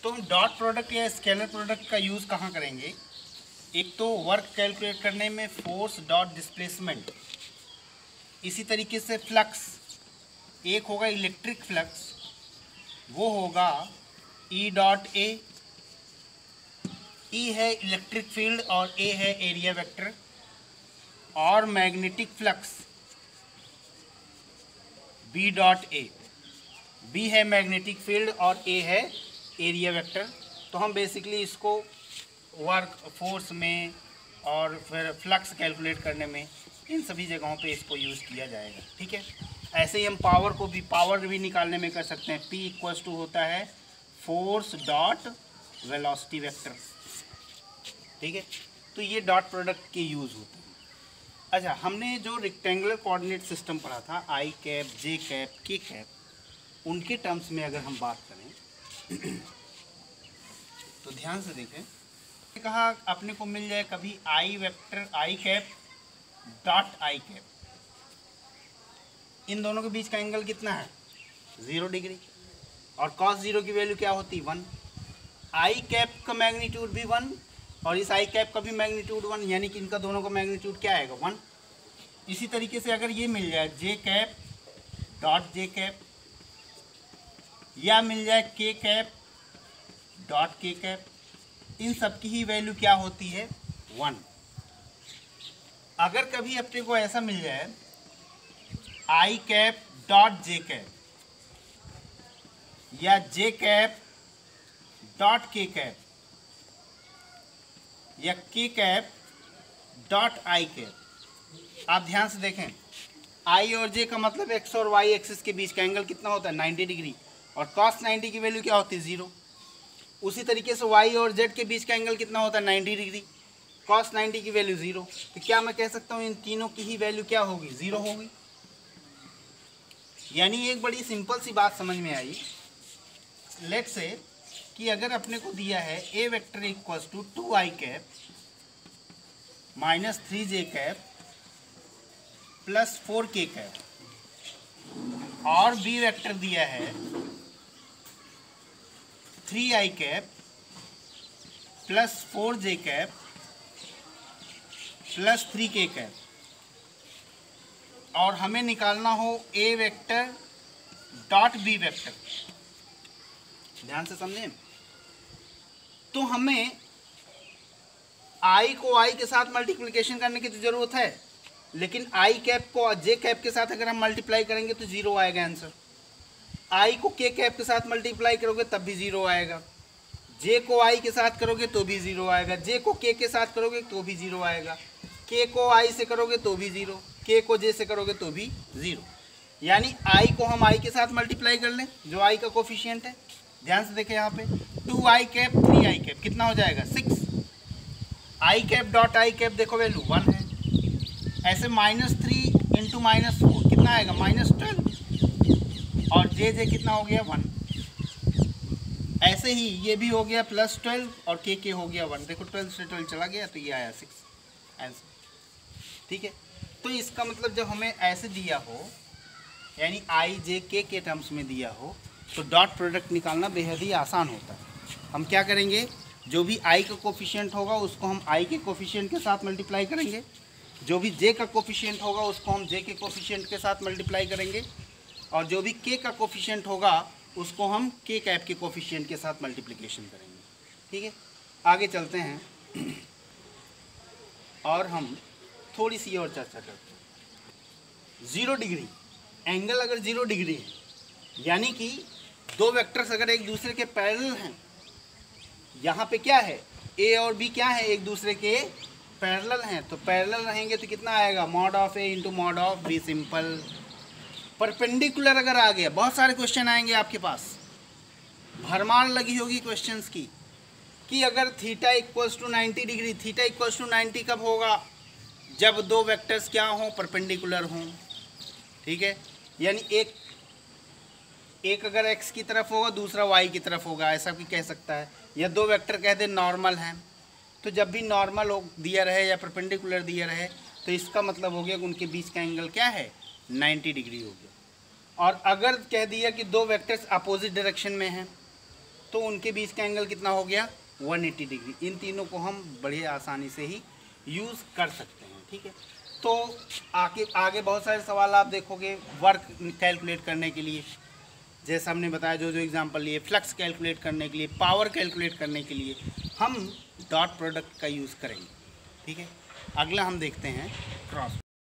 तो हम dot product या स्केलर प्रोडक्ट का यूज़ कहाँ करेंगे? एक तो वर्क कैलकुलेट करने में फोर्स डॉट डिस्प्लेसमेंट, इसी तरीके से फ्लक्स, एक होगा इलेक्ट्रिक फ्लक्स, वो होगा ई डॉट ए, ई है इलेक्ट्रिक फील्ड और ए है एरिया वेक्टर, और magnetic flux B dot A, B है मैग्नेटिक फील्ड और ए है एरिया वेक्टर। तो हम बेसिकली इसको वर्क फोर्स में और फिर फ्लक्स कैलकुलेट करने में इन सभी जगहों पे इसको यूज़ किया जाएगा। ठीक है, ऐसे ही हम पावर भी निकालने में कर सकते हैं। P इक्वल्स टू होता है फोर्स डॉट वेलोसिटी वेक्टर। ठीक है, तो ये डॉट प्रोडक्ट के यूज़ होते हैं। अच्छा, हमने जो रेक्टेंगुलर कोऑर्डिनेट सिस्टम पढ़ा था आई कैप, जे कैप, के कैप, उनके टर्म्स में अगर हम बात करें तो ध्यान से देखें, कहा अपने को मिल जाए कभी I vector I cap dot I cap, इन दोनों के बीच का एंगल कितना है? 0 डिग्री, और cos 0 की वैल्यू क्या होती? 1। आई कैप का मैग्नीट्यूड भी 1 और इस आई कैप का भी मैग्नीट्यूड 1, यानी कि इनका दोनों का मैग्नीट्यूड क्या आएगा? 1। इसी तरीके से अगर ये मिल जाए जे कैप डॉट जे कैप, या मिल जाए के कैप डॉट के कैप, इन सब की ही वैल्यू क्या होती है? 1। अगर कभी अपने को ऐसा मिल जाए आई कैप डॉट जे कैप या जे कैप डॉट के कैप या के कैप डॉट आई कैप, आप ध्यान से देखें, आई और जे का मतलब एक्स और वाई एक्सिस के बीच का एंगल कितना होता है? 90 डिग्री, और cos 90 की वैल्यू क्या होती है? 0। उसी तरीके से y और z के बीच का एंगल कितना होता है? 90 डिग्री, cos 90 की वैल्यू 0। तो क्या मैं कह सकता हूँ इन तीनों की ही वैल्यू क्या होगी? 0 होगी। यानी एक बड़ी सिंपल सी बात समझ में आई। लेट्स से कि अगर अपने को दिया है A vector equals to 2i cap minus 3j cap plus 4k cap, और बी वेक्टर दिया है 3i cap plus 4j cap plus 3k cap, और हमें निकालना हो A vector dot B vector. ध्यान से समझें, तो हमें i को i के साथ मल्टीप्लिकेशन करने की तो ज़रूरत है, लेकिन i कैप को j कैप के साथ अगर हम मल्टीप्लाई करेंगे तो 0 आएगा आंसर। i को k कैप के साथ मल्टीप्लाई करोगे तब भी 0 आएगा, j को i के साथ करोगे तो भी 0 आएगा, j को k के साथ करोगे तो भी 0 आएगा, k को i से करोगे तो भी 0, k को j से करोगे तो भी 0। यानी i को हम i के साथ मल्टीप्लाई कर लें जो i का कोफिशिएंट है। ध्यान से देखें यहाँ पे 2i कैप 3i कैप कितना हो जाएगा? 6। i cap dot i cap देखो वैल्यू 1 है, ऐसे -3 इंटू -4 कितना आएगा? -12, और जे कितना हो गया? 1। ऐसे ही ये भी हो गया +12 और के हो गया 1। देखो 12 से 12 चला गया तो ये आया 6 आंसर। ठीक है, तो इसका मतलब जब हमें ऐसे दिया हो, यानी आई जे के टर्म्स में दिया हो, तो डॉट प्रोडक्ट निकालना बेहद ही आसान होता है। हम क्या करेंगे, जो भी आई का कोफिशिएंट होगा उसको हम आई के कोफिशिएंट के साथ मल्टीप्लाई करेंगे, जो भी जे का कोफिशिएंट होगा उसको हम जे के कोफिशिएंट के साथ मल्टीप्लाई करेंगे, और जो भी के का कोफिशिएंट होगा उसको हम के कैप के कोफिशिएंट के साथ मल्टीप्लिकेशन करेंगे। ठीक है, आगे चलते हैं और हम थोड़ी सी और चर्चा करते हैं। 0 डिग्री एंगल अगर 0 डिग्री है, यानी कि दो वेक्टर्स अगर एक दूसरे के पैरेलल हैं, यहाँ पे क्या है, ए और बी क्या है? एक दूसरे के पैरेलल हैं, तो पैरेलल रहेंगे तो कितना आएगा? Mod of A into mod of B. Simple. Perpendicular अगर आ गया, बहुत सारे क्वेश्चन आएंगे आपके पास, भरमार लगी होगी क्वेश्चंस की, कि अगर theta equals to 90 degree, theta equals to 90 कब होगा? जब दो वेक्टर्स क्या हों? परपेंडिकुलर हों। ठीक है, यानी एक अगर x की तरफ होगा, दूसरा y की तरफ होगा, ऐसा भी कह सकता है। या दो वेक्टर कह दे नॉर्मल हैं, तो जब भी नॉर्मल दिया रहे या परपेंडिकुलर दिया रहे तो इसका मतलब हो गया कि उनके बीच का एंगल क्या है? 90 डिग्री हो गया। और अगर कह दिया कि दो वेक्टर्स अपोजिट डायरेक्शन में हैं, तो उनके बीच का एंगल कितना हो गया 180 डिग्री। इन तीनों को हम बड़े आसानी से ही यूज़ कर सकते हैं। ठीक है, तो आगे बहुत सारे सवाल आप देखोगे वर्क कैलकुलेट करने के लिए, जैसा हमने बताया जो एग्जांपल लिए, फ्लक्स कैलकुलेट करने के लिए, पावर कैलकुलेट करने के लिए हम डॉट प्रोडक्ट का यूज़ करेंगे। ठीक है, अगला हम देखते हैं क्रॉस।